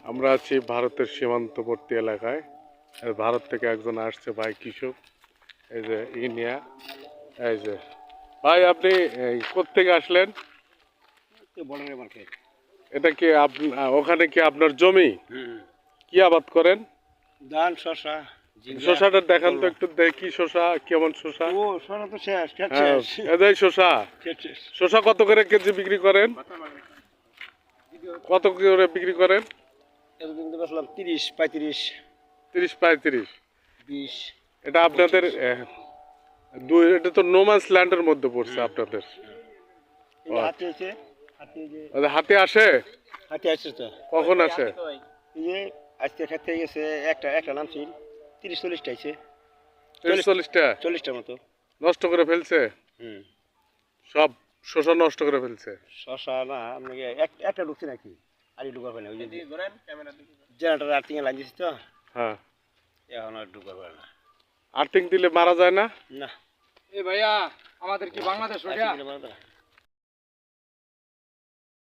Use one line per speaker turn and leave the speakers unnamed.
আমরা আছি ভারতের সীমান্তবর্তী এলাকায়। ভারত থেকে একজন আসছে ভাই কৃষক, এই যে ইন্ডিয়া। এই যে ভাই, আপনি কোত্থেকে আসলেন? এটা কি ওখানে কি আপনার জমি? কি আবাদ করেন?
ধান, শসা,
শসাটা দেখান তো একটু, দেখি শসা কেমন শসা।
ও শসা তো শেষ,
হ্যাঁ, এটাই শসা। শসা কত করে কেজি বিক্রি করেন? কত করে বিক্রি করেন?
এতদিন তো বেচলাম 30, 35,
30-35।
20।
এটা আপনাদের এটা তো নোম্যান্স ল্যান্ডের মধ্যে পড়ছে আপনাদের।
এই যে হাতি আছে,
হাতে আসে?
হাতি আসছে তো।
কখন আসে?
এই যে আজকে খেতে গেছে একটা নাম ছিল 30-40টা আছে।
30-40টা
40টার মতো।
নষ্ট করে ফেলছে।
হুম।
সব শসা নষ্ট করে ফেলছে।
শসা না, আপনাকে একটা ঢুকছে নাকি? আর ঢুকা হয় না, ওই যে জেনারেটার আর্থিং লাইন দিচ্ছি তো,
হ্যাঁ,
এখন আর ঢুকা হয় না।
আর্থিং দিলে মারা যায় না?
না।
এ ভাইয়া, আমাদের কি বাংলাদেশ ওটা?
আর্থিং দিলে মারা যায় না।